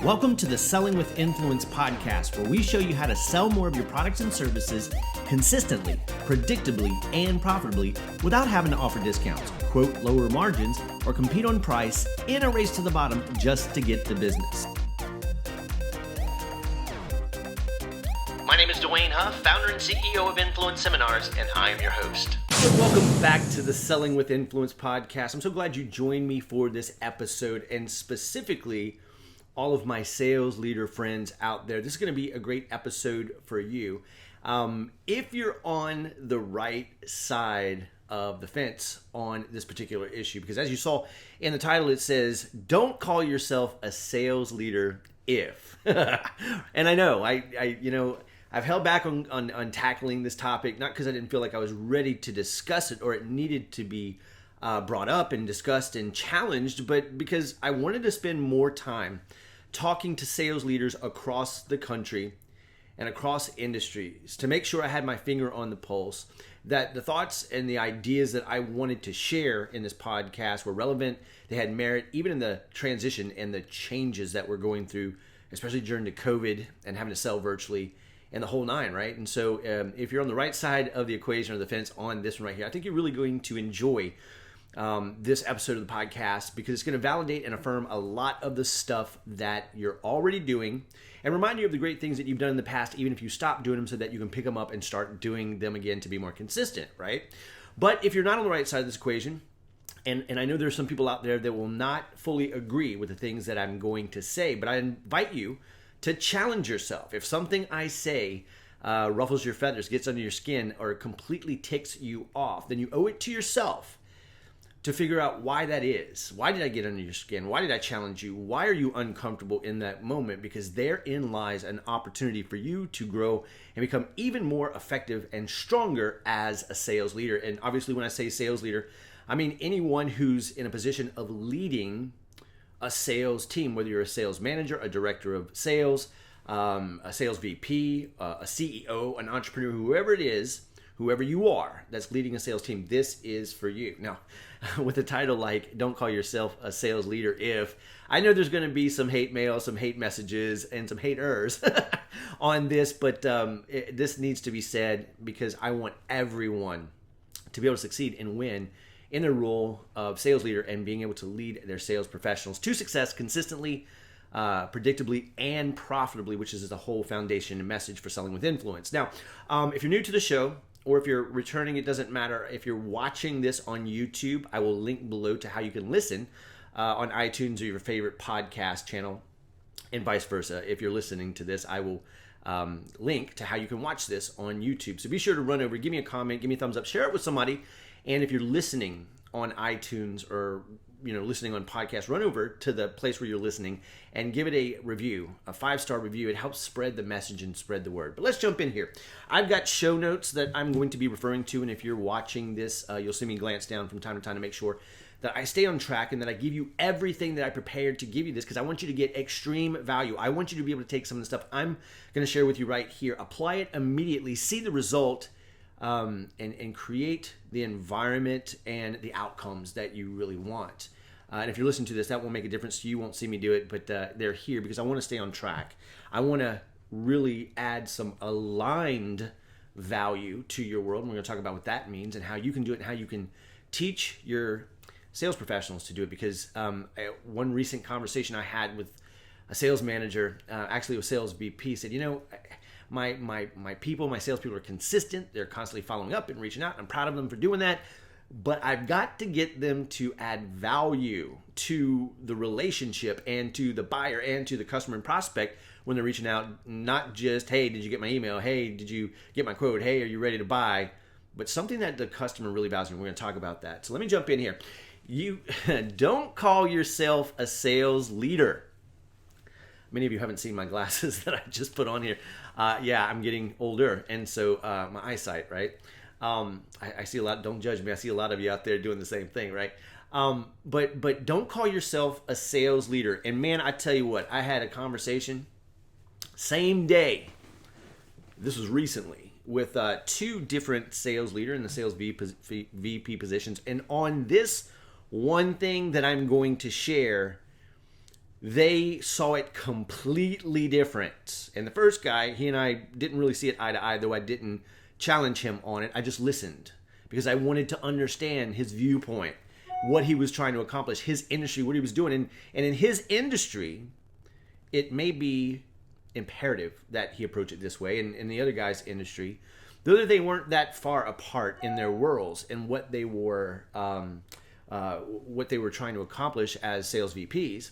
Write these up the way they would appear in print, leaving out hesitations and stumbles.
Welcome to the Selling with Influence podcast, where we show you how to sell more of your products and services consistently, predictably, and profitably without having to offer discounts, quote lower margins, or compete on price in a race to the bottom just to get the business. My name is Dwayne Huff, founder and CEO of Influence Seminars, and I am your host. So welcome back to the Selling with Influence podcast. I'm so glad you joined me for this episode, and specifically all of my sales leader friends out there. This is going to be a great episode for you. If you're on the right side of the fence on this particular issue, because as you saw in the title, it says, don't call yourself a sales leader if. And I know, I've held back on tackling this topic, not because I didn't feel like I was ready to discuss it or it needed to be brought up and discussed and challenged, but because I wanted to spend more time talking to sales leaders across the country and across industries to make sure I had my finger on the pulse, that the thoughts and the ideas that I wanted to share in this podcast were relevant, they had merit, even in the transition and the changes that we're going through, especially during the COVID and having to sell virtually and the whole nine, right? And so if you're on the right side of the equation or the fence on this one right here, I think you're really going to enjoy this episode of the podcast, because it's going to validate and affirm a lot of the stuff that you're already doing and remind you of the great things that you've done in the past, even if you stop doing them, so that you can pick them up and start doing them again to be more consistent, right? But if you're not on the right side of this equation, and I know there's some people out there that will not fully agree with the things that I'm going to say, but I invite you to challenge yourself. If something I say ruffles your feathers, gets under your skin, or completely ticks you off, then you owe it to yourself to figure out why that is. Why did I get under your skin? Why did I challenge you? Why are you uncomfortable in that moment? Because therein lies an opportunity for you to grow and become even more effective and stronger as a sales leader. And obviously when I say sales leader, I mean anyone who's in a position of leading a sales team, whether you're a sales manager, a director of sales, a sales VP, a CEO, an entrepreneur, whoever it is, whoever you are that's leading a sales team, this is for you. Now, with a title like Don't Call Yourself a Sales Leader If, I know there's going to be some hate mail, some hate messages, and some haters on this, but this needs to be said because I want everyone to be able to succeed and win in their role of sales leader and being able to lead their sales professionals to success consistently, predictably, and profitably, which is the whole foundation and message for Selling with Influence. Now, if you're new to the show, or if you're returning, it doesn't matter. If you're watching this on YouTube, I will link below to how you can listen on iTunes or your favorite podcast channel, and vice versa. If you're listening to this, I will link to how you can watch this on YouTube. So be sure to run over, give me a comment, give me a thumbs up, share it with somebody. And if you're listening on iTunes or listening on podcast, run over to the place where you're listening and give it a review, a 5-star review. It helps spread the message and spread the word. But let's jump in here. I've got show notes that I'm going to be referring to, and if you're watching this, you'll see me glance down from time to time to make sure that I stay on track and that I give you everything that I prepared to give you this, because I want you to get extreme value. I want you to be able to take some of the stuff I'm going to share with you right here, apply it immediately, see the result, and create the environment and the outcomes that you really want. And if you're listening to this, that won't make a difference to you. You won't see me do it, but they're here because I want to stay on track. I want to really add some aligned value to your world. And we're going to talk about what that means and how you can do it and how you can teach your sales professionals to do it. Because one recent conversation I had with a sales manager, actually a sales VP, said, my people, my salespeople are consistent. They're constantly following up and reaching out. I'm proud of them for doing that. But I've got to get them to add value to the relationship and to the buyer and to the customer and prospect when they're reaching out. Not just, hey, did you get my email? Hey, did you get my quote? Hey, are you ready to buy? But something that the customer really values, and we're going to talk about that. So let me jump in here. You don't call yourself a sales leader. Many of you haven't seen my glasses that I just put on here. I'm getting older, and so my eyesight, right? I see a lot. Don't judge me. I see a lot of you out there doing the same thing, right? But don't call yourself a sales leader. And man, I tell you what, I had a conversation same day. This was recently with two different sales leader in the sales VP positions, and on this one thing that I'm going to share, they saw it completely different. And the first guy, he and I didn't really see it eye to eye, though I didn't challenge him on it. I just listened because I wanted to understand his viewpoint, what he was trying to accomplish, his industry, what he was doing. And in his industry, it may be imperative that he approach it this way. And in the other guy's industry, though they weren't that far apart in their worlds and what they were trying to accomplish as sales VPs,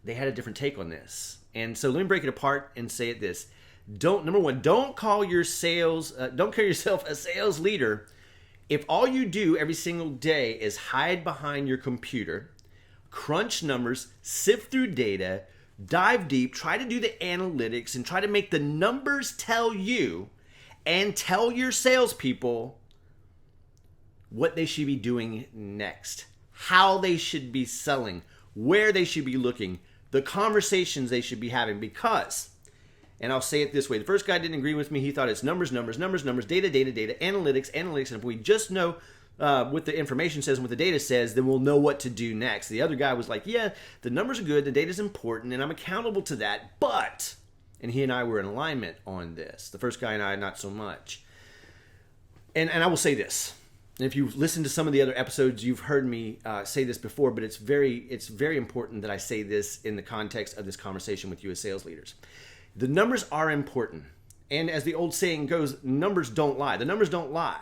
they had a different take on this. And so let me break it apart and say it this. Number one, don't call yourself a sales leader if all you do every single day is hide behind your computer, crunch numbers, sift through data, dive deep, try to do the analytics, and try to make the numbers tell you and tell your salespeople what they should be doing next, how they should be selling, where they should be looking, the conversations they should be having. Because, and I'll say it this way, the first guy didn't agree with me. He thought it's numbers, data, analytics. And if we just know what the information says and what the data says, then we'll know what to do next. The other guy was like, yeah, the numbers are good, the data's important, and I'm accountable to that, but, and he and I were in alignment on this. The first guy and I, not so much. And I will say this. And if you've listened to some of the other episodes, you've heard me say this before, but it's very important that I say this in the context of this conversation with you as sales leaders. The numbers are important. And as the old saying goes, numbers don't lie. The numbers don't lie.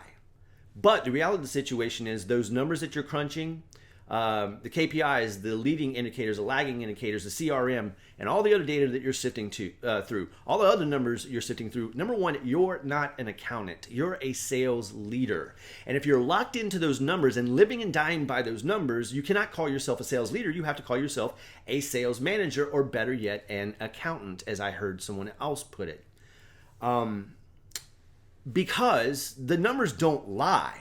But the reality of the situation is those numbers that you're crunching, the KPIs, the leading indicators, the lagging indicators, the CRM, and all the other data that you're sifting through, all the other numbers you're sifting through, number one, you're not an accountant. You're a sales leader. And if you're locked into those numbers and living and dying by those numbers, you cannot call yourself a sales leader. You have to call yourself a sales manager, or better yet, an accountant, as I heard someone else put it. Because the numbers don't lie,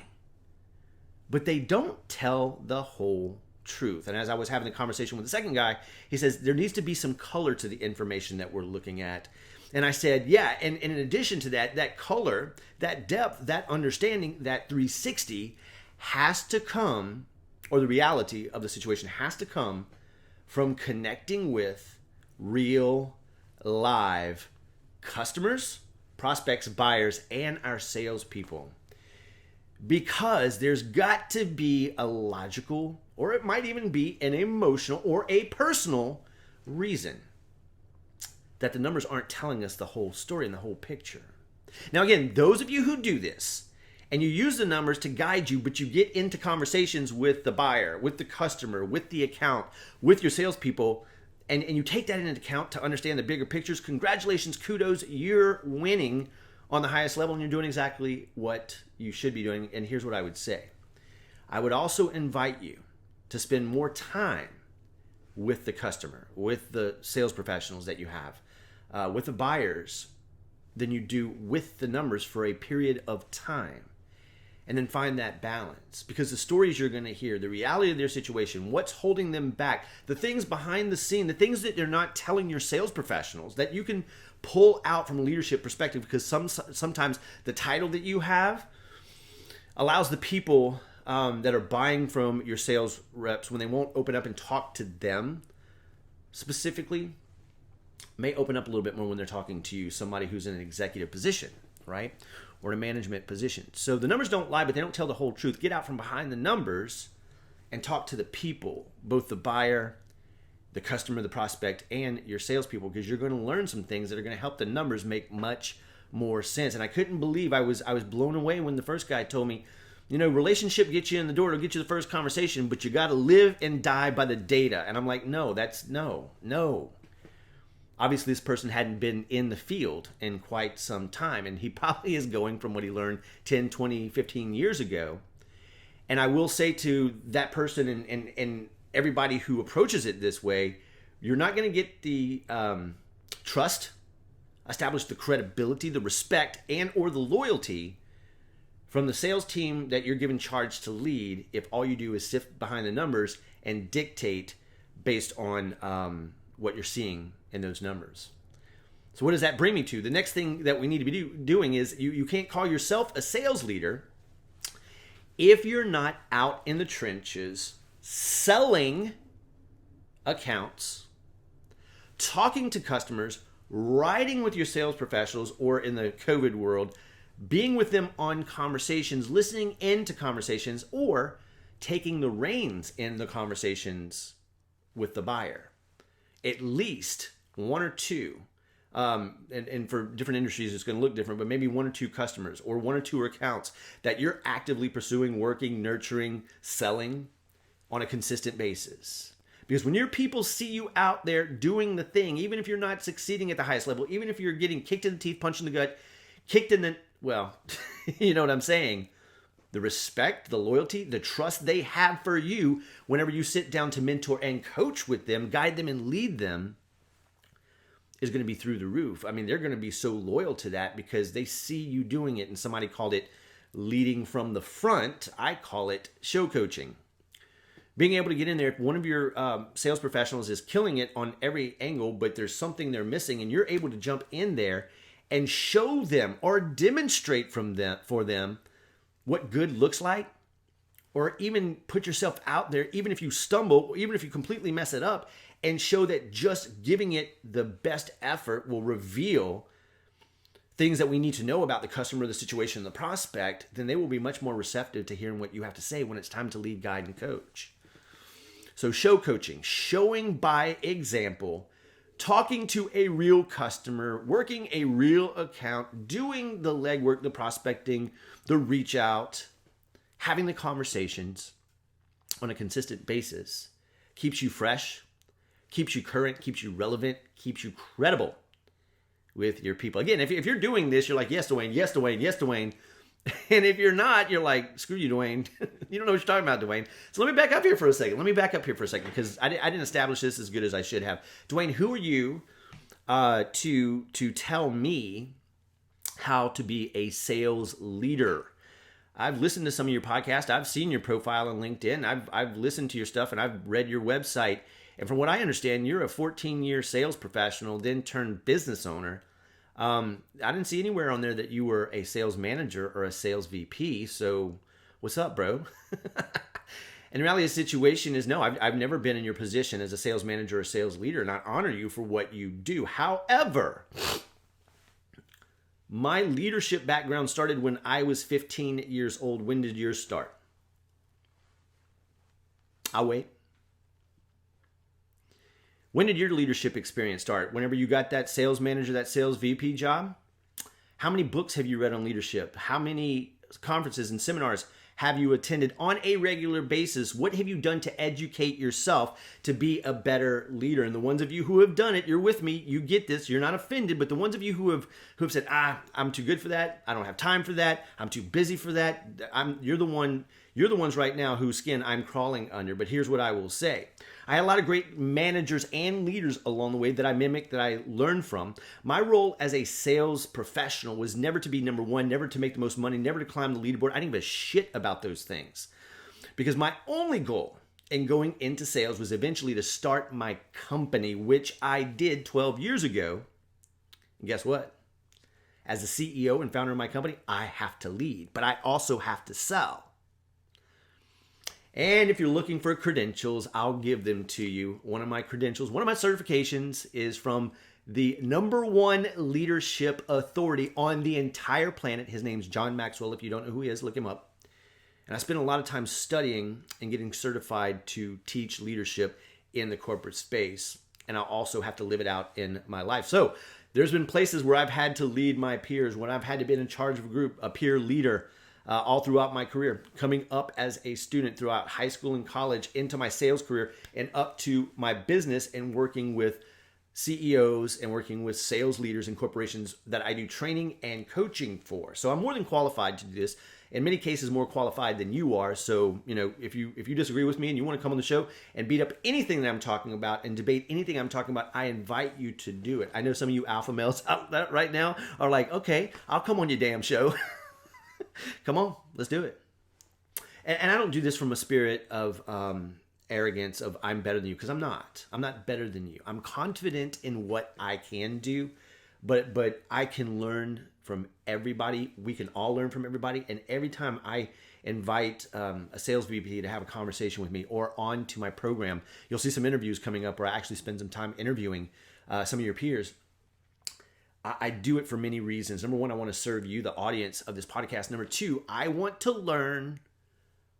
but they don't tell the whole truth. And as I was having the conversation with the second guy, he says there needs to be some color to the information that we're looking at. And I said, yeah, and in addition to that, that color, that depth, that understanding, that 360 has to come, or the reality of the situation has to come from connecting with real, live customers, prospects, buyers, and our salespeople. Because there's got to be a logical, or it might even be an emotional or a personal reason that the numbers aren't telling us the whole story and the whole picture. Now again, those of you who do this, and you use the numbers to guide you, but you get into conversations with the buyer, with the customer, with the account, with your salespeople, and you take that into account to understand the bigger pictures, congratulations, kudos, you're winning on the highest level, and you're doing exactly what you should be doing. And here's what I would say. I would also invite you to spend more time with the customer, with the sales professionals that you have, with the buyers, than you do with the numbers for a period of time. And then find that balance, because the stories you're going to hear, the reality of their situation, what's holding them back, the things behind the scene, the things that they're not telling your sales professionals that you can pull out from a leadership perspective, because sometimes the title that you have allows the people that are buying from your sales reps, when they won't open up and talk to them specifically, may open up a little bit more when they're talking to you, somebody who's in an executive position, right? Or a management position. So the numbers don't lie, but they don't tell the whole truth. Get out from behind the numbers and talk to the people, both the buyer, the customer, the prospect, and your salespeople, because you're going to learn some things that are going to help the numbers make much more sense. And I couldn't believe, I was blown away when the first guy told me, you know, relationship gets you in the door, it'll get you the first conversation, but you got to live and die by the data. And I'm like, no. Obviously, this person hadn't been in the field in quite some time, and he probably is going from what he learned 10, 20, 15 years ago. And I will say to that person and everybody who approaches it this way, you're not going to get the trust, establish the credibility, the respect, and or the loyalty from the sales team that you're given charge to lead if all you do is sift behind the numbers and dictate based on what you're seeing in those numbers. So what does that bring me to? The next thing that we need to be doing is you can't call yourself a sales leader if you're not out in the trenches selling accounts, talking to customers, riding with your sales professionals, or in the COVID world, being with them on conversations, listening into conversations, or taking the reins in the conversations with the buyer. At least one or two, and for different industries it's going to look different, but maybe one or two customers or one or two accounts that you're actively pursuing, working, nurturing, selling on a consistent basis. Because when your people see you out there doing the thing, even if you're not succeeding at the highest level, even if you're getting kicked in the teeth, punched in the gut, kicked in the, well, you know what I'm saying, the respect, the loyalty, the trust they have for you whenever you sit down to mentor and coach with them, guide them and lead them, is going to be through the roof. I mean, they're going to be so loyal to that because they see you doing it. And somebody called it leading from the front. I call it show coaching. Being able to get in there, if one of your sales professionals is killing it on every angle, but there's something they're missing, and you're able to jump in there and show them or demonstrate for them what good looks like, or even put yourself out there, even if you stumble, even if you completely mess it up, and show that just giving it the best effort will reveal things that we need to know about the customer, the situation, the prospect, then they will be much more receptive to hearing what you have to say when it's time to lead, guide, and coach. So show coaching, showing by example, talking to a real customer, working a real account, doing the legwork, the prospecting, the reach out, having the conversations on a consistent basis keeps you fresh, keeps you current, keeps you relevant, keeps you credible with your people. Again, if you're doing this, you're like, yes, Dwayne, yes, Dwayne, yes, Dwayne. And if you're not, you're like, screw you, Dwayne. You don't know what you're talking about, Dwayne. So let me back up here for a second. Because I didn't establish this as good as I should have. Dwayne, who are you to tell me how to be a sales leader? I've listened to some of your podcasts. I've seen your profile on LinkedIn. I've listened to your stuff, and I've read your website. And from what I understand, you're a 14-year sales professional, then turned business owner. I didn't see anywhere on there that you were a sales manager or a sales VP. So what's up, bro? And the reality of the situation is, no, I've never been in your position as a sales manager or sales leader, and I honor you for what you do. However, my leadership background started when I was 15 years old. When did yours start? I'll wait. When did your leadership experience start? Whenever you got that sales manager, that sales VP job? How many books have you read on leadership? How many conferences and seminars have you attended on a regular basis? What have you done to educate yourself to be a better leader? And the ones of you who have done it, you're with me, you get this, you're not offended, but the ones of you who have said, I'm too good for that, I don't have time for that, I'm too busy for that, you're the ones right now whose skin I'm crawling under. But here's what I will say. I had a lot of great managers and leaders along the way that I mimicked, that I learned from. My role as a sales professional was never to be number one, never to make the most money, never to climb the leaderboard. I didn't give a shit about those things. Because my only goal in going into sales was eventually to start my company, which I did 12 years ago. And guess what? As the CEO and founder of my company, I have to lead, but I also have to sell. And if you're looking for credentials, I'll give them to you. One of my credentials, one of my certifications is from the #1 leadership authority on the entire planet. His name's John Maxwell. If you don't know who he is, look him up. And I spent a lot of time studying and getting certified to teach leadership in the corporate space. And I also have to live it out in my life. So there's been places where I've had to lead my peers, when I've had to be in charge of a group, a peer leader, all throughout my career, coming up as a student throughout high school and college, into my sales career, and up to my business, and working with CEOs and working with sales leaders in corporations that I do training and coaching for. So I'm more than qualified to do this. In many cases, more qualified than you are. So, if you disagree with me and you want to come on the show and beat up anything that I'm talking about and debate anything I'm talking about, I invite you to do it. I know some of you alpha males out there right now are like, okay, I'll come on your damn show. Come on, let's do it. And I don't do this from a spirit of arrogance of I'm better than you, because I'm not. I'm not better than you. I'm confident in what I can do, but I can learn from everybody. We can all learn from everybody. And every time I invite a sales VP to have a conversation with me or onto my program, you'll see some interviews coming up where I actually spend some time interviewing some of your peers. I do it for many reasons. Number one, I want to serve you, the audience of this podcast. Number two, I want to learn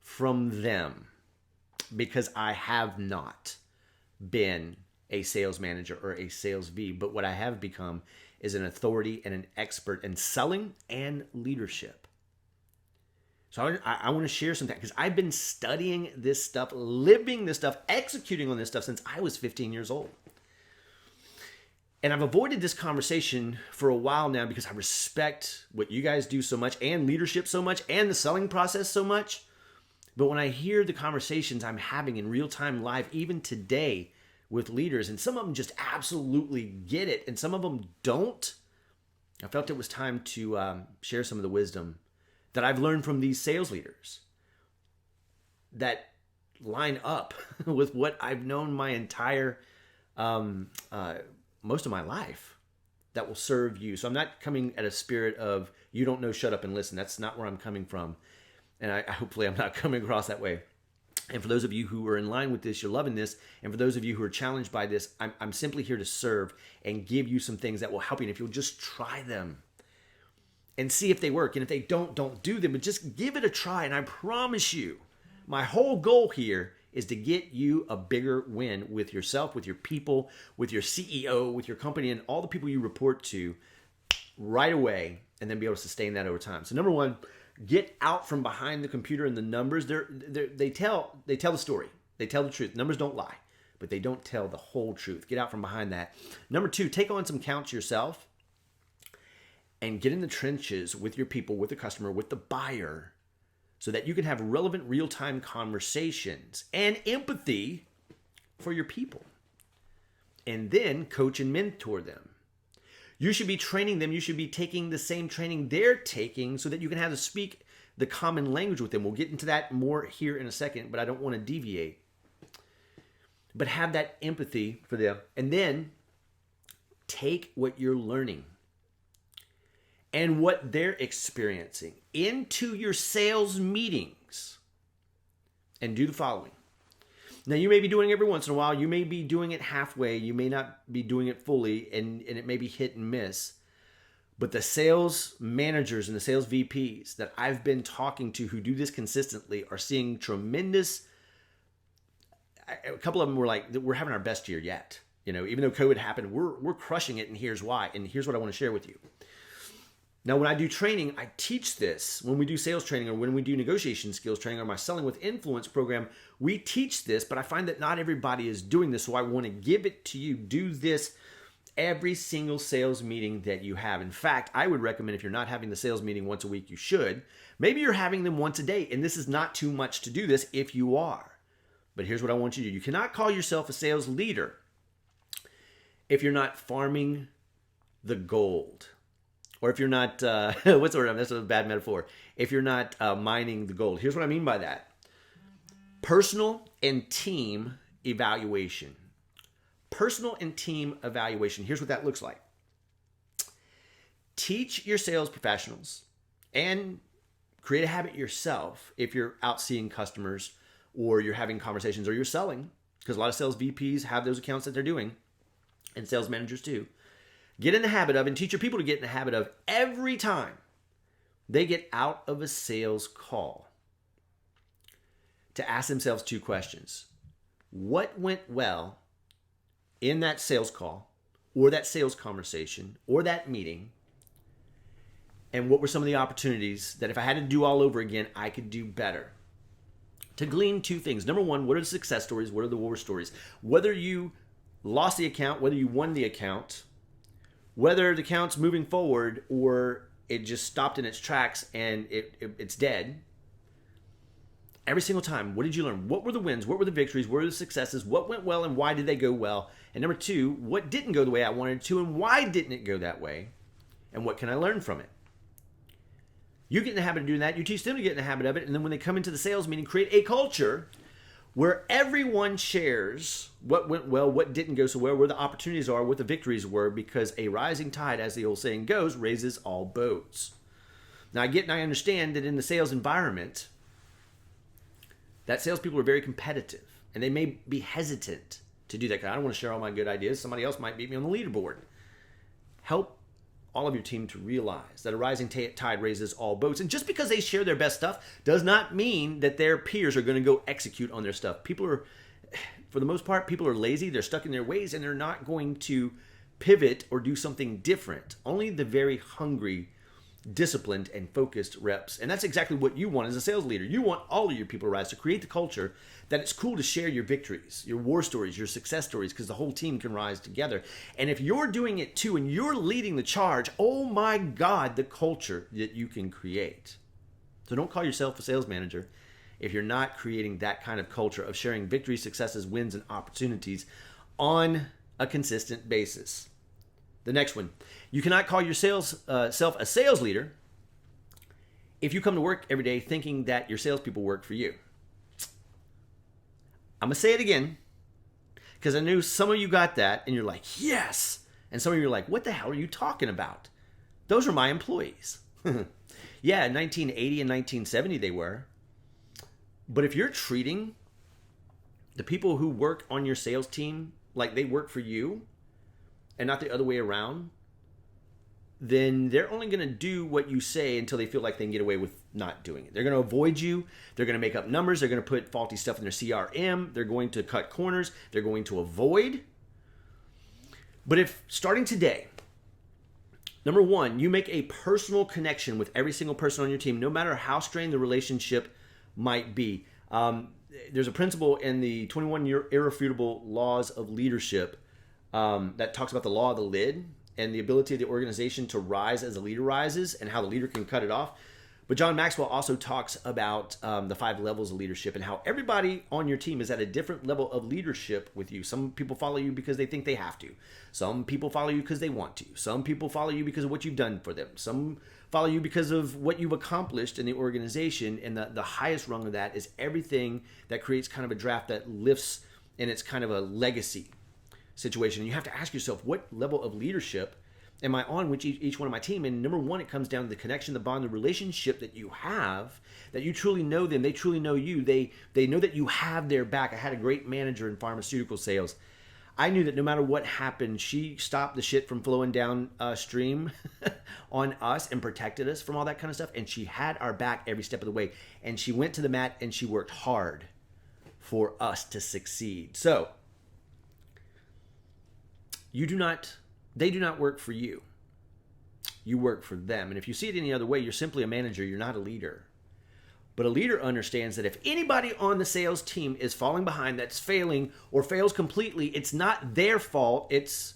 from them because I have not been a sales manager or a sales V, but what I have become is an authority and an expert in selling and leadership. So I want to share some things because I've been studying this stuff, living this stuff, executing on this stuff since I was 15 years old. And I've avoided this conversation for a while now because I respect what you guys do so much and leadership so much and the selling process so much. But when I hear the conversations I'm having in real time live, even today with leaders, and some of them just absolutely get it and some of them don't, I felt it was time to share some of the wisdom that I've learned from these sales leaders that line up with what I've known my entire most of my life that will serve you. So I'm not coming at a spirit of you don't know, shut up and listen. That's not where I'm coming from. And hopefully I'm not coming across that way. And for those of you who are in line with this, you're loving this. And for those of you who are challenged by this, I'm simply here to serve and give you some things that will help you. And if you'll just try them and see if they work. And if they don't do them, but just give it a try. And I promise you, my whole goal here is to get you a bigger win with yourself, with your people, with your CEO, with your company, and all the people you report to right away, and then be able to sustain that over time. So number one, get out from behind the computer and the numbers. They tell the story. They tell the truth. Numbers don't lie, but they don't tell the whole truth. Get out from behind that. Number two, take on some counts yourself and get in the trenches with your people, with the customer, with the buyer, so that you can have relevant real-time conversations and empathy for your people. And then coach and mentor them. You should be training them. You should be taking the same training they're taking so that you can have to speak the common language with them. We'll get into that more here in a second, but I don't want to deviate. But have that empathy for them. And then take what you're learning and what they're experiencing into your sales meetings and do the following. Now, you may be doing it every once in a while. You may be doing it halfway. You may not be doing it fully, and it may be hit and miss. But the sales managers and the sales VPs that I've been talking to who do this consistently are seeing tremendous. A couple of them were like, we're having our best year yet. Even though COVID happened, we're crushing it, and here's why. And here's what I want to share with you. Now, when I do training, I teach this. When we do sales training or when we do negotiation skills training or my Selling with Influence program, we teach this, but I find that not everybody is doing this, so I want to give it to you. Do this every single sales meeting that you have. In fact, I would recommend if you're not having the sales meeting once a week, you should. Maybe you're having them once a day, and this is not too much to do this if you are. But here's what I want you to do. You cannot call yourself a sales leader if you're not farming the gold. Or if you're not, what's the word? That's a bad metaphor. If you're not mining the gold. Here's what I mean by that. Personal and team evaluation. Personal and team evaluation. Here's what that looks like. Teach your sales professionals and create a habit yourself if you're out seeing customers or you're having conversations or you're selling, because a lot of sales VPs have those accounts that they're doing, and sales managers too. Get in the habit of, and teach your people to get in the habit of, every time they get out of a sales call, to ask themselves two questions. What went well in that sales call or that sales conversation or that meeting? And what were some of the opportunities that if I had to do all over again, I could do better? To glean two things. Number one, what are the success stories? What are the war stories? Whether you lost the account, whether you won the account, whether the account's moving forward or it just stopped in its tracks and it's dead. Every single time, what did you learn? What were the wins? What were the victories? What were the successes? What went well and why did they go well? And number two, what didn't go the way I wanted it to and why didn't it go that way? And what can I learn from it? You get in the habit of doing that. You teach them to get in the habit of it. And then when they come into the sales meeting, create a culture where everyone shares what went well, what didn't go so well, where the opportunities are, what the victories were, because a rising tide, as the old saying goes, raises all boats. Now, I get and I understand that in the sales environment, that salespeople are very competitive, and they may be hesitant to do that because I don't want to share all my good ideas. Somebody else might beat me on the leaderboard. Help all of your team to realize that a rising tide raises all boats. And just because they share their best stuff does not mean that their peers are going to go execute on their stuff. People are, for the most part, people are lazy. They're stuck in their ways, and they're not going to pivot or do something different. Only the very hungry, disciplined, and focused reps. And that's exactly what you want as a sales leader. You want all of your people to rise, to create the culture that it's cool to share your victories, your war stories, your success stories, because the whole team can rise together. And if you're doing it too, and you're leading the charge, oh my God, the culture that you can create. So don't call yourself a sales manager if you're not creating that kind of culture of sharing victories, successes, wins, and opportunities on a consistent basis. The next one, you cannot call yourself a sales leader if you come to work every day thinking that your salespeople work for you. I'm going to say it again because I knew some of you got that and you're like, yes. And some of you are like, what the hell are you talking about? Those are my employees. Yeah, in 1980 and 1970 they were. But if you're treating the people who work on your sales team like they work for you, and not the other way around, then they're only going to do what you say until they feel like they can get away with not doing it. They're going to avoid you. They're going to make up numbers. They're going to put faulty stuff in their CRM. They're going to cut corners. They're going to avoid. But if starting today, number one, you make a personal connection with every single person on your team, no matter how strained the relationship might be. There's a principle in the 21 irrefutable laws of leadership that talks about the law of the lid and the ability of the organization to rise as the leader rises and how the leader can cut it off. But John Maxwell also talks about the 5 levels of leadership and how everybody on your team is at a different level of leadership with you. Some people follow you because they think they have to. Some people follow you because they want to. Some people follow you because of what you've done for them. Some follow you because of what you've accomplished in the organization. And the highest rung of that is everything that creates kind of a draft that lifts, and it's kind of a legacy situation. You have to ask yourself, what level of leadership am I on with each one of my team? And number one, it comes down to the connection, the bond, the relationship that you have, that you truly know them. They truly know you. They know that you have their back. I had a great manager in pharmaceutical sales. I knew that no matter what happened, she stopped the shit from flowing down stream on us and protected us from all that kind of stuff. And she had our back every step of the way. And she went to the mat and she worked hard for us to succeed. So, they do not work for you. You work for them. And if you see it any other way, you're simply a manager. You're not a leader. But a leader understands that if anybody on the sales team is falling behind, that's failing or fails completely, it's not their fault. It's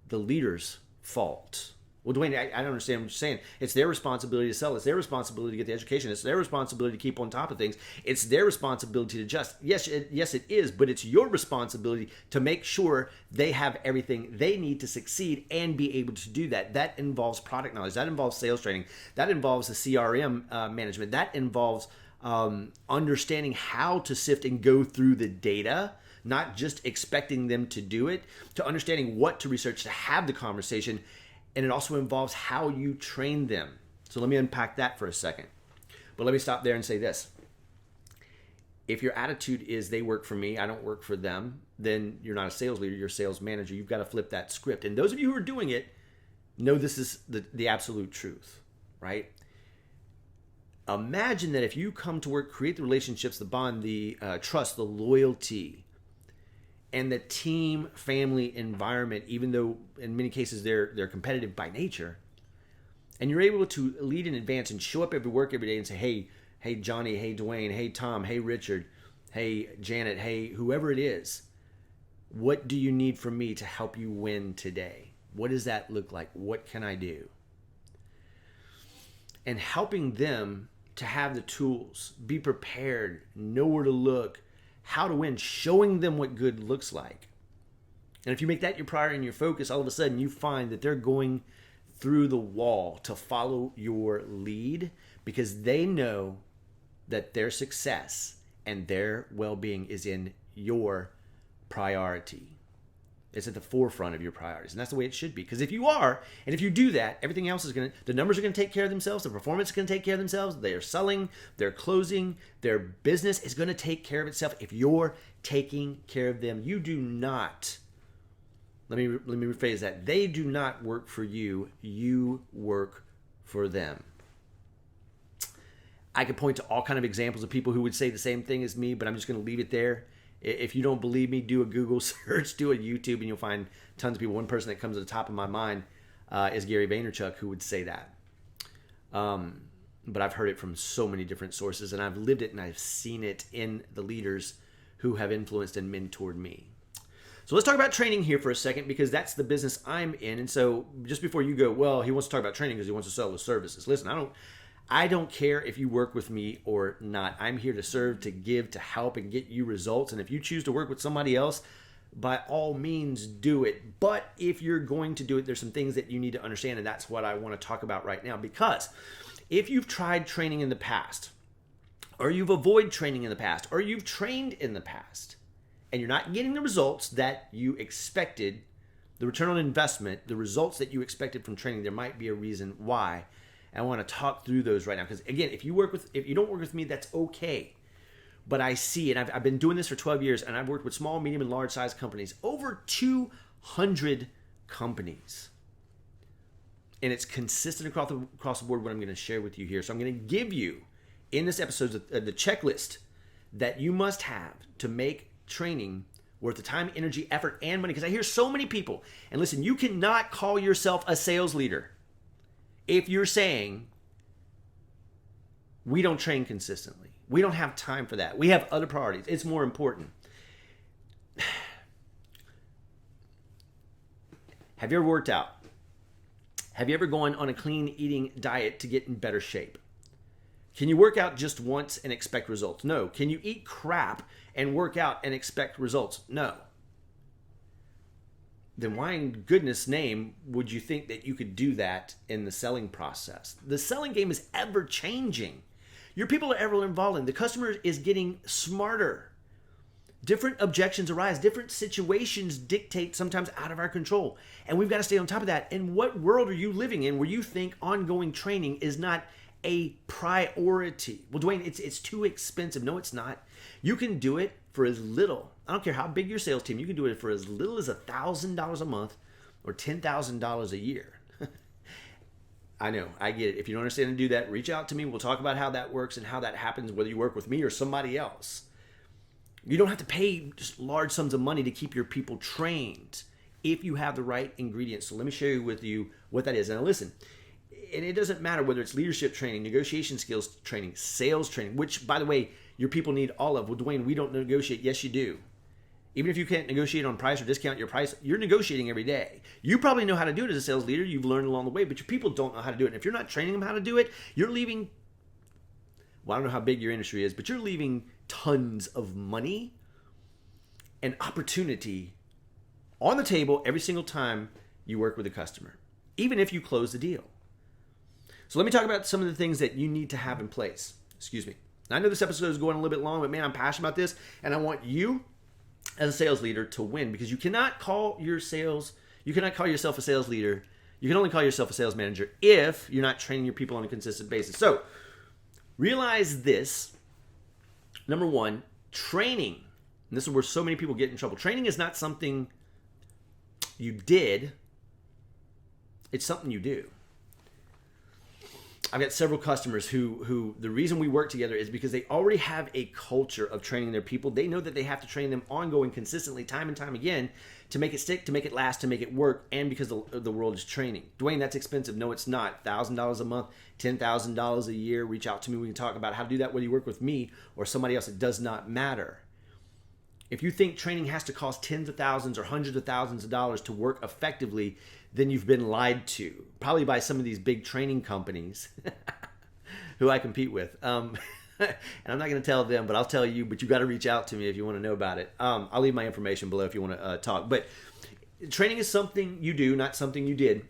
the leader's fault. Well, Dwayne, I don't understand what you're saying. It's their responsibility to sell. It's their responsibility to get the education. It's their responsibility to keep on top of things. It's their responsibility to adjust. Yes, it is, but it's your responsibility to make sure they have everything they need to succeed and be able to do that. That involves product knowledge. That involves sales training. That involves the CRM management. That involves understanding how to sift and go through the data, not just expecting them to do it, to understanding what to research, to have the conversation. And it also involves how you train them. So let me unpack that for a second. But let me stop there and say this. If your attitude is they work for me, I don't work for them, then you're not a sales leader, you're a sales manager. You've got to flip that script. And those of you who are doing it know this is the absolute truth, right? Imagine that if you come to work, create the relationships, the bond, the trust, the loyalty, and the team, family environment, even though in many cases they're competitive by nature, and you're able to lead in advance and show up every work every day and say, hey Johnny, hey Dwayne, hey Tom, hey Richard, hey Janet, hey whoever it is, what do you need from me to help you win today? What does that look like? What can I do? And helping them to have the tools, be prepared, know where to look, how to win, showing them what good looks like. And if you make that your priority and your focus, all of a sudden you find that they're going through the wall to follow your lead because they know that their success and their well-being is in your priority. It's at the forefront of your priorities. And that's the way it should be. Because if you are, and if you do that, everything else is the numbers are going to take care of themselves. The performance is going to take care of themselves. They're selling, they're closing, their business is going to take care of itself. If you're taking care of them, you do not, let me rephrase that. They do not work for you. You work for them. I could point to all kind of examples of people who would say the same thing as me, but I'm just going to leave it there. If you don't believe me, do a Google search, do a YouTube, and you'll find tons of people. One person that comes to the top of my mind is Gary Vaynerchuk, who would say that. But I've heard it from so many different sources, and I've lived it, and I've seen it in the leaders who have influenced and mentored me. So let's talk about training here for a second, because that's the business I'm in. And so just before you go, well, he wants to talk about training because he wants to sell his services. Listen, I don't care if you work with me or not. I'm here to serve, to give, to help, and get you results. And if you choose to work with somebody else, by all means, do it. But if you're going to do it, there's some things that you need to understand, and that's what I want to talk about right now. Because if you've tried training in the past, or you've avoided training in the past, or you've trained in the past, and you're not getting the results that you expected, the return on investment, the results that you expected from training, there might be a reason why. I want to talk through those right now, because again, if you don't work with me, that's okay. But I see, and I've been doing this for 12 years, and I've worked with small, medium, and large size companies, over 200 companies. And it's consistent across the board what I'm going to share with you here. So I'm going to give you, in this episode, the checklist that you must have to make training worth the time, energy, effort, and money. Because I hear so many people, and listen, you cannot call yourself a sales leader if you're saying, we don't train consistently. We don't have time for that. We have other priorities. It's more important. Have you ever worked out? Have you ever gone on a clean eating diet to get in better shape? Can you work out just once and expect results? No. Can you eat crap and work out and expect results? No. Then why in goodness name would you think that you could do that in the selling process? The selling game is ever changing. Your people are ever evolving. The customer is getting smarter. Different objections arise. Different situations dictate, sometimes out of our control. And we've got to stay on top of that. And what world are you living in where you think ongoing training is not a priority? Well, Dwayne, it's too expensive. No, it's not. You can do it for as little. I don't care how big your sales team, you can do it for as little as $1,000 a month or $10,000 a year. I know, I get it. If you don't understand how to do that, reach out to me. We'll talk about how that works and how that happens, whether you work with me or somebody else. You don't have to pay just large sums of money to keep your people trained if you have the right ingredients. So let me share with you what that is. Now listen, and it doesn't matter whether it's leadership training, negotiation skills training, sales training, which, by the way, your people need all of. Well, Dwayne, we don't negotiate. Yes, you do. Even if you can't negotiate on price or discount your price, you're negotiating every day. You probably know how to do it as a sales leader. You've learned along the way, but your people don't know how to do it. And if you're not training them how to do it, you're leaving, well, I don't know how big your industry is, but you're leaving tons of money and opportunity on the table every single time you work with a customer, even if you close the deal. So let me talk about some of the things that you need to have in place. Excuse me. Now, I know this episode is going a little bit long, but man, I'm passionate about this, and I want you as a sales leader to win, because you cannot call yourself a sales leader. You can only call yourself a sales manager if you're not training your people on a consistent basis. So realize this. Number one, training. And this is where so many people get in trouble. Training is not something you did. It's something you do. I've got several customers who the reason we work together is because they already have a culture of training their people. They know that they have to train them ongoing, consistently, time and time again, to make it stick, to make it last, to make it work, and because the world is training. Dwayne, that's expensive. No, it's not. $1,000 a month, $10,000 a year. Reach out to me. We can talk about how to do that, whether you work with me or somebody else. It does not matter. If you think training has to cost tens of thousands or hundreds of thousands of dollars to work effectively, then you've been lied to, probably by some of these big training companies who I compete with. And I'm not going to tell them, but I'll tell you, but you got to reach out to me if you want to know about it. I'll leave my information below if you want to talk. But training is something you do, not something you did.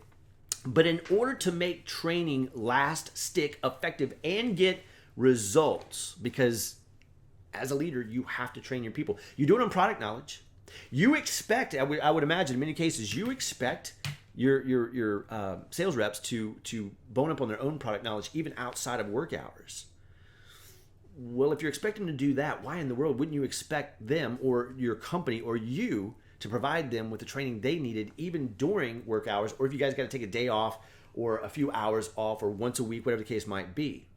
But in order to make training last, stick, effective, and get results, because as a leader, you have to train your people. You do it on product knowledge. You expect, I would imagine in many cases, you expect your sales reps to bone up on their own product knowledge even outside of work hours. Well, if you're expecting to do that, why in the world wouldn't you expect them or your company or you to provide them with the training they needed even during work hours, or if you guys got to take a day off or a few hours off or once a week, whatever the case might be?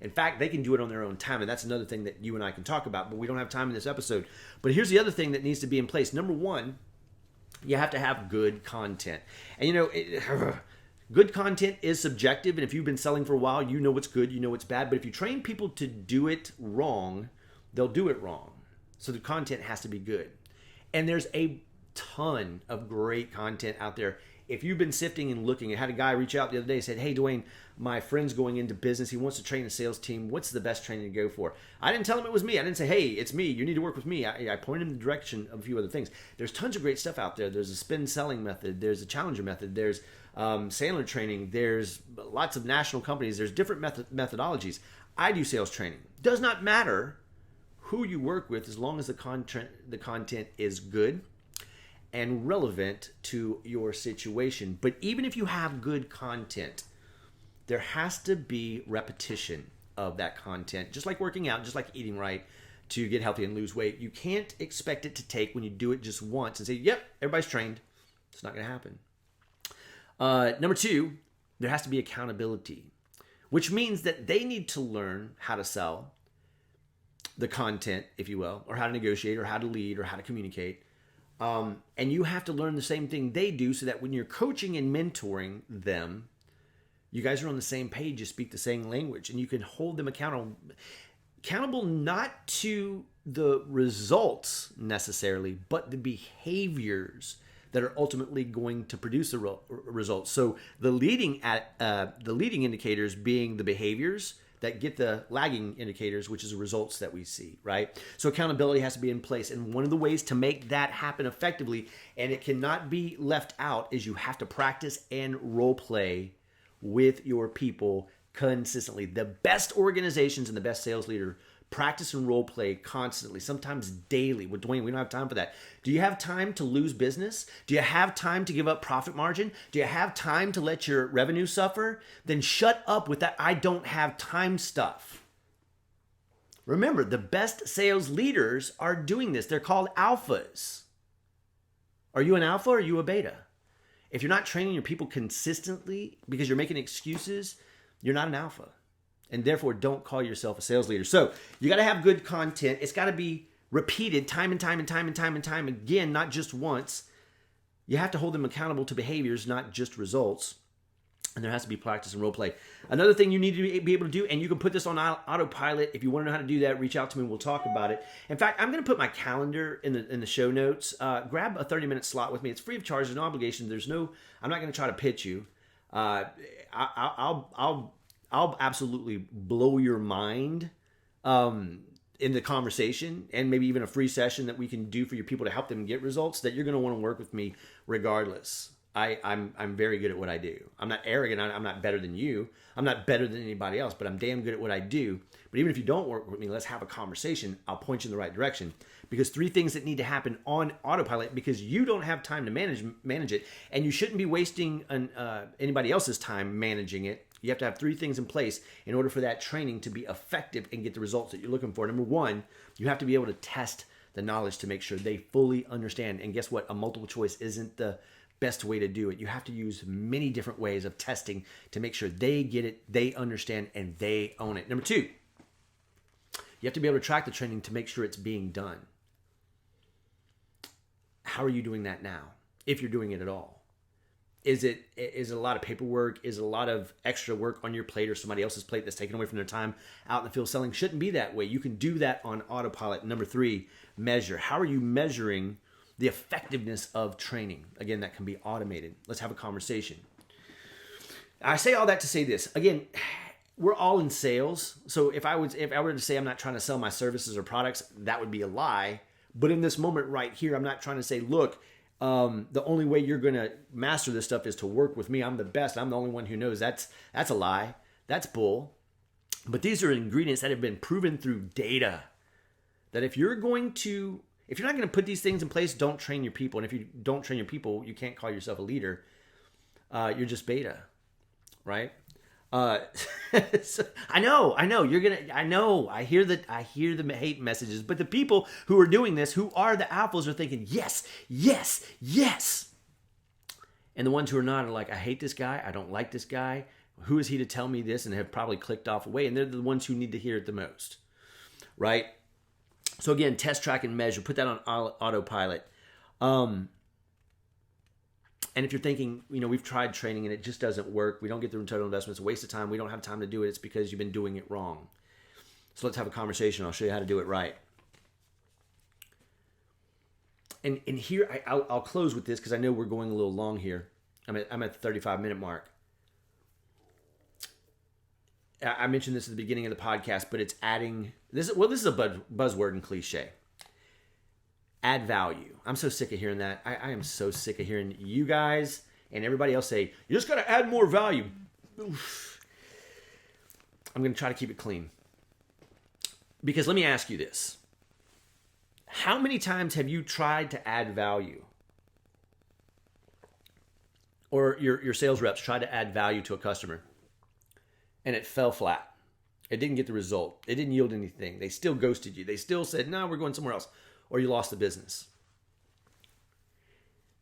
In fact, they can do it on their own time, and that's another thing that you and I can talk about, but we don't have time in this episode. But here's the other thing that needs to be in place. Number one, you have to have good content. And good content is subjective, and if you've been selling for a while, you know what's good, you know what's bad. But if you train people to do it wrong, they'll do it wrong. So the content has to be good. And there's a ton of great content out there. If you've been sifting and looking, I had a guy reach out the other day and said, hey, Dwayne, my friend's going into business. He wants to train a sales team. What's the best training to go for? I didn't tell him it was me. I didn't say, hey, it's me. You need to work with me. I pointed him in the direction of a few other things. There's tons of great stuff out there. There's a spin selling method. There's a challenger method. There's Sandler training. There's lots of national companies. There's different methodologies. I do sales training. Does not matter who you work with as long as the content is good and relevant to your situation. But even if you have good content, there has to be repetition of that content, just like working out, just like eating right to get healthy and lose weight. You can't expect it to take when you do it just once and say, yep, everybody's trained. It's not going to happen. Number two, there has to be accountability, which means that they need to learn how to sell the content, if you will, or how to negotiate or how to lead or how to communicate. And you have to learn the same thing they do so that when you're coaching and mentoring them, you guys are on the same page, you speak the same language, and you can hold them accountable not to the results necessarily, but the behaviors that are ultimately going to produce the results. So the leading indicators being the behaviors that get the lagging indicators, which is the results that we see, right? So accountability has to be in place. And one of the ways to make that happen effectively, and it cannot be left out, is you have to practice and role play with your people consistently. The best organizations and the best sales leader practice and role play constantly, sometimes daily. With Dwayne, we don't have time for that. Do you have time to lose business? Do you have time to give up profit margin? Do you have time to let your revenue suffer? Then shut up with that I don't have time stuff. Remember, the best sales leaders are doing this. They're called alphas. Are you an alpha or are you a beta? If you're not training your people consistently because you're making excuses, you're not an alpha. And therefore, don't call yourself a sales leader. So you got to have good content. It's got to be repeated time and time and time and time and time again, not just once. You have to hold them accountable to behaviors, not just results. And there has to be practice and role play. Another thing you need to be able to do, and you can put this on autopilot. If you want to know how to do that, reach out to me and we'll talk about it. In fact, I'm going to put my calendar in the show notes. Grab a 30-minute slot with me. It's free of charge. There's no obligation. I'm not going to try to pitch you. I'll absolutely blow your mind in the conversation, and maybe even a free session that we can do for your people to help them get results that you're going to want to work with me regardless. I'm very good at what I do. I'm not arrogant. I'm not better than you. I'm not better than anybody else, but I'm damn good at what I do. But even if you don't work with me, let's have a conversation. I'll point you in the right direction. Because 3 things that need to happen on autopilot, because you don't have time to manage it, and you shouldn't be wasting anybody else's time managing it. You have to have 3 things in place in order for that training to be effective and get the results that you're looking for. Number 1, you have to be able to test the knowledge to make sure they fully understand. And guess what? A multiple choice isn't the best way to do it. You have to use many different ways of testing to make sure they get it, they understand, and they own it. Number 2, you have to be able to track the training to make sure it's being done. How are you doing that now? If you're doing it at all. Is it a lot of paperwork? Is it a lot of extra work on your plate or somebody else's plate that's taken away from their time out in the field selling? Shouldn't be that way. You can do that on autopilot. Number 3, measure. How are you measuring the effectiveness of training? Again, that can be automated. Let's have a conversation. I say all that to say this. Again, we're all in sales. So if I were to say I'm not trying to sell my services or products, that would be a lie. But in this moment right here, I'm not trying to say, look, the only way you're going to master this stuff is to work with me. I'm the best. I'm the only one who knows. That's a lie. That's bull. But these are ingredients that have been proven through data. that if you're not going to put these things in place, don't train your people. And if you don't train your people, you can't call yourself a leader. You're just beta, right? So, I know. I hear the hate messages, but the people who are doing this, who are the alphas, are thinking, yes, yes, yes. And the ones who are not are like, I hate this guy. I don't like this guy. Who is he to tell me this? And have probably clicked off away. And they're the ones who need to hear it the most, right? So again, test, track, and measure. Put that on autopilot. And if you're thinking, we've tried training and it just doesn't work, we don't get the return on investment, it's a waste of time, we don't have time to do it, it's because you've been doing it wrong. So let's have a conversation. I'll show you how to do it right. And here, I'll close with this because I know we're going a little long here. I'm at the 35-minute mark. I mentioned this at the beginning of the podcast, but it's adding, this is a buzzword and cliche. Add value. I'm so sick of hearing that. I am so sick of hearing you guys and everybody else say, you just got to add more value. Oof. I'm going to try to keep it clean. Because let me ask you this. How many times have you tried to add value? Or your sales reps tried to add value to a customer and it fell flat. It didn't get the result. It didn't yield anything. They still ghosted you. They still said, no, we're going somewhere else. Or you lost the business.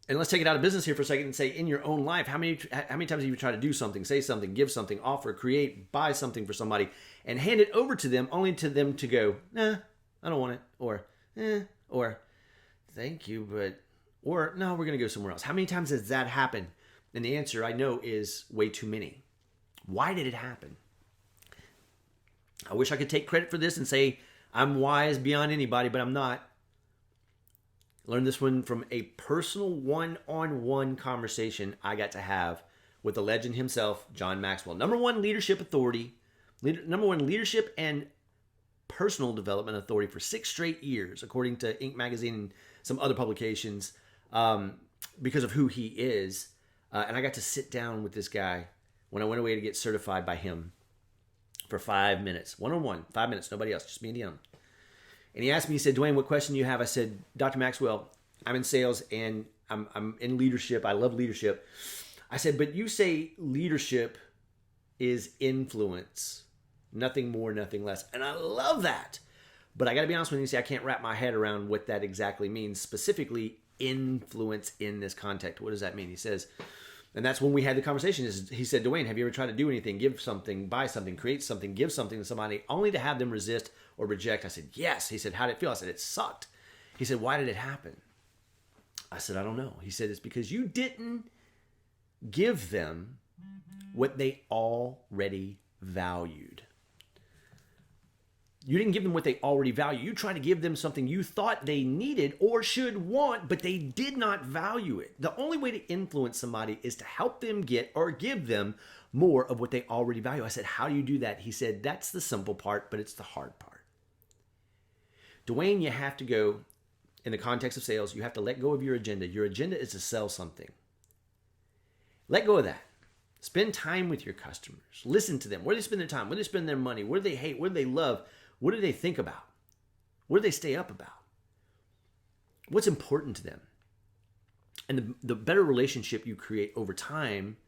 And let's take it out of business here for a second and say, in your own life, how many times have you tried to do something, say something, give something, offer, create, buy something for somebody, and hand it over to them, only to them to go, nah, I don't want it, or thank you, but, or no, we're going to go somewhere else. How many times has that happened? And the answer I know is way too many. Why did it happen? I wish I could take credit for this and say I'm wise beyond anybody, but I'm not. Learned this one from a personal one-on-one conversation I got to have with the legend himself, John Maxwell. Number one leadership and personal development authority for 6 straight years, according to Inc. magazine and some other publications, because of who he is. And I got to sit down with this guy when I went away to get certified by him for 5 minutes, one-on-one, 5 minutes, nobody else, just me and him. And he asked me, he said, Dwayne, what question do you have? I said, Dr. Maxwell, I'm in sales and I'm in leadership. I love leadership. I said, but you say leadership is influence. Nothing more, nothing less. And I love that. But I got to be honest with you, I can't wrap my head around what that exactly means. Specifically, influence in this context. What does that mean? He says, and that's when we had the conversation. He said, Dwayne, have you ever tried to do anything, give something, buy something, create something, give something to somebody, only to have them resist or reject? I said, yes. He said, how did it feel? I said, it sucked. He said, why did it happen? I said, I don't know. He said, it's because you didn't give them what they already valued. You didn't give them what they already value. You tried to give them something you thought they needed or should want, but they did not value it. The only way to influence somebody is to help them get or give them more of what they already value. I said, how do you do that? He said, that's the simple part, but it's the hard part. Dwayne, you have to go, in the context of sales, you have to let go of your agenda. Your agenda is to sell something. Let go of that. Spend time with your customers. Listen to them. Where do they spend their time? Where do they spend their money? Where do they hate? Where do they love? What do they think about? What do they stay up about? What's important to them? And the better relationship you create over time,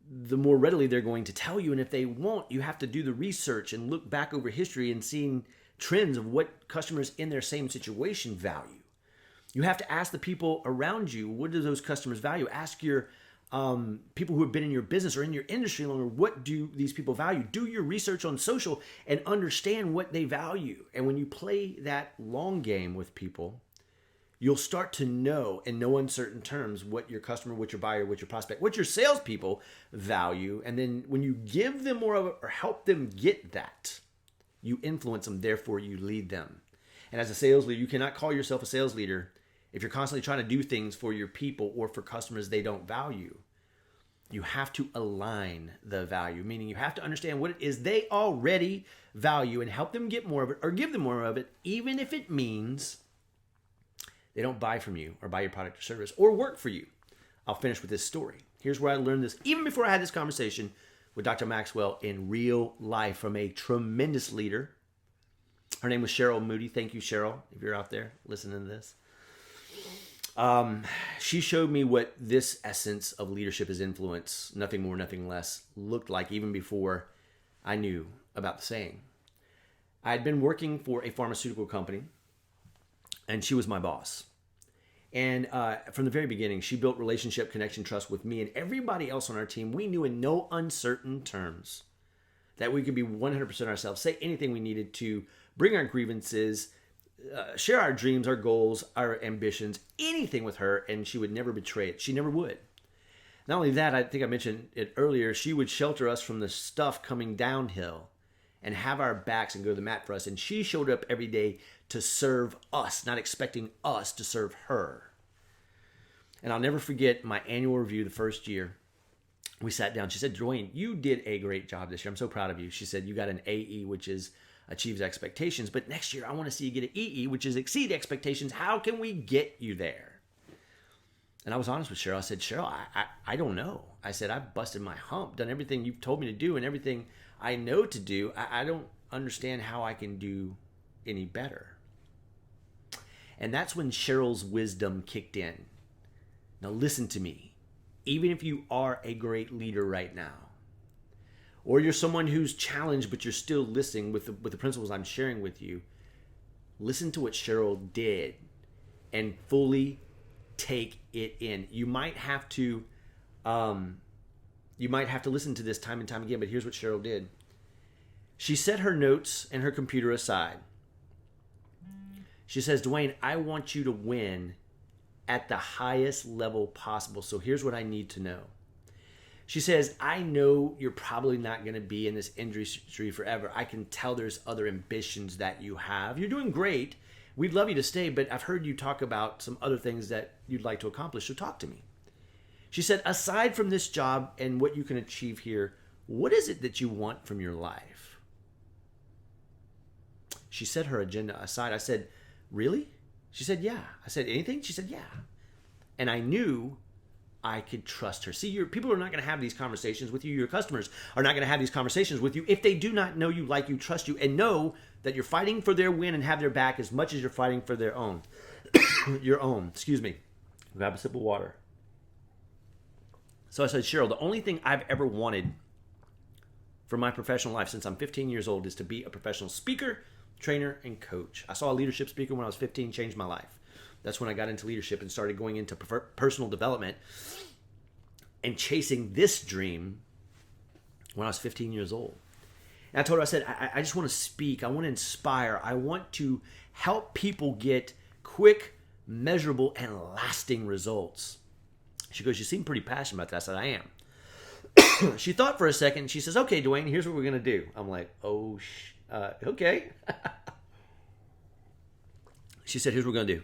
the more readily they're going to tell you. And if they won't, you have to do the research and look back over history and seeing trends of what customers in their same situation value. You have to ask the people around you, what do those customers value? Ask your people who have been in your business or in your industry longer, what do these people value? Do your research on social and understand what they value. And when you play that long game with people, you'll start to know in no uncertain terms what your customer, what your buyer, what your prospect, what your salespeople value. And then when you give them more of it or help them get that, you influence them, therefore you lead them. And as a sales leader, you cannot call yourself a sales leader if you're constantly trying to do things for your people or for customers they don't value. You have to align the value, meaning you have to understand what it is they already value and help them get more of it or give them more of it, even if it means they don't buy from you or buy your product or service or work for you. I'll finish with this story. Here's where I learned this, even before I had this conversation with Dr. Maxwell in real life, from a tremendous leader Her name was Cheryl Moody. Thank you, Cheryl, if you're out there listening to this. She showed me what this essence of leadership as influence, nothing more, nothing less, looked like even before I knew about the saying. I had been working for a pharmaceutical company, and she was my boss. And from the very beginning, she built relationship, connection, trust with me and everybody else on our team. We knew in no uncertain terms that we could be 100% ourselves, say anything we needed to, bring our grievances, share our dreams, our goals, our ambitions, anything with her, and she would never betray it. She never would. Not only that, I think I mentioned it earlier, she would shelter us from the stuff coming downhill and have our backs and go to the mat for us. And she showed up every day to serve us, not expecting us to serve her. And I'll never forget my annual review the first year. We sat down. She said, Dwayne, you did a great job this year. I'm so proud of you. She said, you got an AE, which is achieves expectations. But next year, I want to see you get an EE, which is exceed expectations. How can we get you there? And I was honest with Cheryl. I said, Cheryl, I don't know. I said, I've busted my hump, done everything you've told me to do and everything I know to do. I don't understand how I can do any better. And that's when Cheryl's wisdom kicked in. Now listen to me. Even if you are a great leader right now, or you're someone who's challenged but you're still listening with the principles I'm sharing with you, listen to what Cheryl did and fully take it in. You might have to listen to this time and time again, but here's what Cheryl did. She set her notes and her computer aside. She says, Dwayne, I want you to win at the highest level possible. So here's what I need to know. She says, I know you're probably not going to be in this industry forever. I can tell there's other ambitions that you have. You're doing great. We'd love you to stay, but I've heard you talk about some other things that you'd like to accomplish, so talk to me. She said, aside from this job and what you can achieve here, what is it that you want from your life? She set her agenda aside. I said, really? She said, yeah. I said, anything? She said, yeah. And I knew I could trust her. See, your people are not going to have these conversations with you. Your customers are not going to have these conversations with you if they do not know you, like you, trust you, and know that you're fighting for their win and have their back as much as you're fighting for their own. Your own. Excuse me. Grab a sip of water. So I said, Cheryl, the only thing I've ever wanted for my professional life since I'm 15 years old is to be a professional speaker, trainer, and coach. I saw a leadership speaker when I was 15, changed my life. That's when I got into leadership and started going into personal development and chasing this dream when I was 15 years old. And I told her, I said, I just want to speak. I want to inspire. I want to help people get quick, measurable, and lasting results. She goes, you seem pretty passionate about that. I said, I am. She thought for a second. She says, okay, Dwayne, here's what we're going to do. I'm like, okay. She said, here's what we're going to do.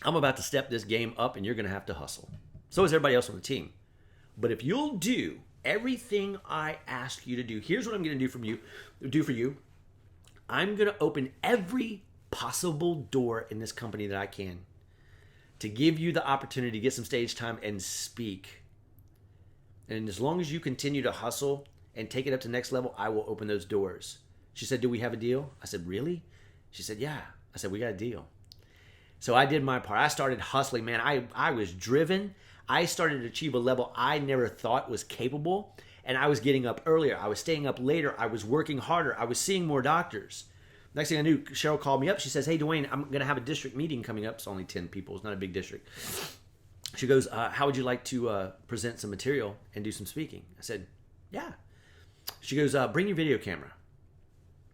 I'm about to step this game up and you're going to have to hustle. So is everybody else on the team. But if you'll do everything I ask you to do, here's what I'm going to do for you. I'm going to open every possible door in this company that I can to give you the opportunity to get some stage time and speak. And as long as you continue to hustle and take it up to the next level, I will open those doors. She said, do we have a deal? I said, really? She said, yeah. I said, we got a deal. So I did my part. I started hustling, man. I was driven. I started to achieve a level I never thought was capable. And I was getting up earlier. I was staying up later. I was working harder. I was seeing more doctors. Next thing I knew, Cheryl called me up. She says, hey, Dwayne, I'm going to have a district meeting coming up. It's only 10 people. It's not a big district. She goes, how would you like to present some material and do some speaking? I said, yeah. She goes, bring your video camera.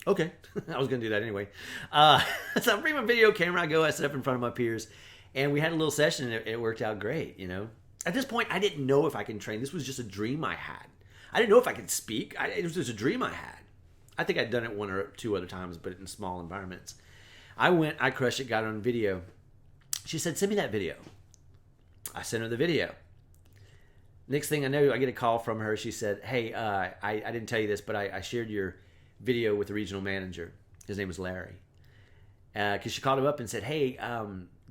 Okay. I was going to do that anyway. So I bring my video camera. I sit up in front of my peers. And we had a little session, and it worked out great, you know. At this point, I didn't know if I could train. This was just a dream I had. I didn't know if I could speak. It was just a dream I had. I think I'd done it one or two other times, but in small environments. I crushed it, got it on video. She said, send me that video. I sent her the video. Next thing I know, I get a call from her. She said, hey, I didn't tell you this, but I shared your video with the regional manager. His name was Larry. Because she called him up and said, hey,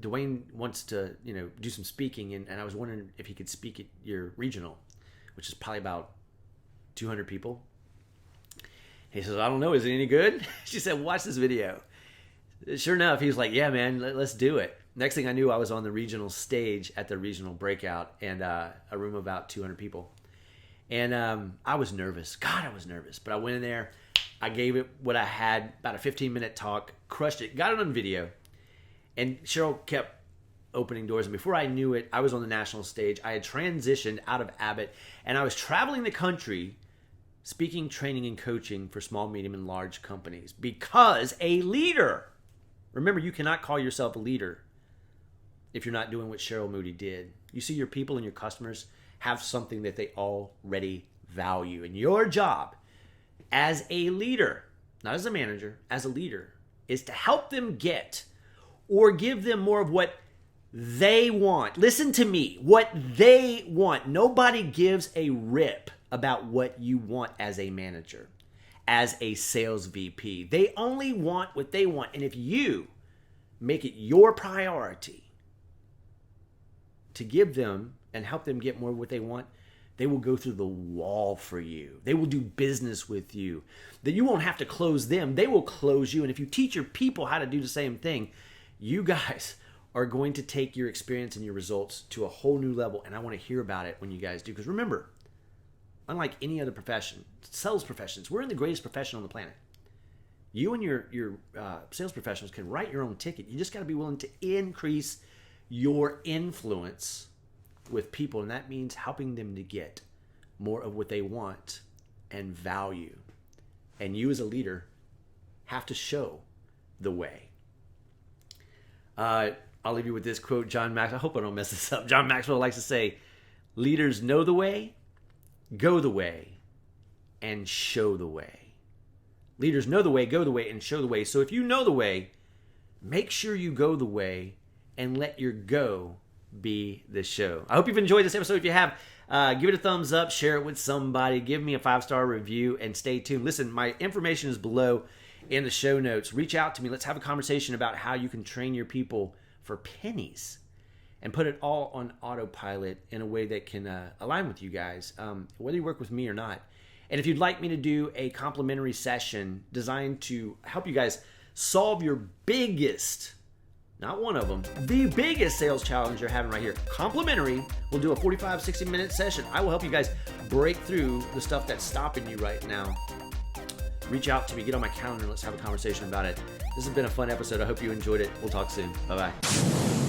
Dwayne wants to, do some speaking, and I was wondering if he could speak at your regional, which is probably about 200 people. He says, I don't know, is it any good? She said, watch this video. Sure enough, he was like, yeah, man, let's do it. Next thing I knew, I was on the regional stage at the regional breakout and a room of about 200 people. And I was nervous. God, I was nervous. But I went in there. I gave it what I had, about a 15-minute talk, crushed it, got it on video. And Cheryl kept opening doors. And before I knew it, I was on the national stage. I had transitioned out of Abbott. And I was traveling the country speaking, training, and coaching for small, medium, and large companies. Because a leader, remember, you cannot call yourself a leader if you're not doing what Cheryl Moody did. You see, your people and your customers have something that they already value. And your job as a leader, not as a manager, as a leader, is to help them get or give them more of what they want. Listen to me, what they want. Nobody gives a rip about what you want as a manager, as a sales VP. They only want what they want. And if you make it your priority to give them and help them get more of what they want, they will go through the wall for you. They will do business with you. That you won't have to close them. They will close you. And if you teach your people how to do the same thing, you guys are going to take your experience and your results to a whole new level. And I want to hear about it when you guys do. Because remember, unlike any other profession, sales professions, we're in the greatest profession on the planet. You and your sales professionals can write your own ticket. You just got to be willing to increase your influence with people, and that means helping them to get more of what they want and value. And you as a leader have to show the way. I'll leave you with this quote, John Maxwell. I hope I don't mess this up. John Maxwell likes to say, leaders know the way, go the way, and show the way. Leaders know the way, go the way, and show the way. So if you know the way, make sure you go the way and let your go be the show. I hope you've enjoyed this episode. If you have, give it a thumbs up, share it with somebody, give me a 5-star review, and stay tuned. Listen, my information is below in the show notes. Reach out to me. Let's have a conversation about how you can train your people for pennies and put it all on autopilot in a way that can align with you guys, whether you work with me or not. And if you'd like me to do a complimentary session designed to help you guys solve your biggest, not one of them, the biggest sales challenge you're having right here, complimentary, we'll do a 45, 60-minute session. I will help you guys break through the stuff that's stopping you right now. Reach out to me, get on my calendar, and let's have a conversation about it. This has been a fun episode. I hope you enjoyed it. We'll talk soon. Bye-bye.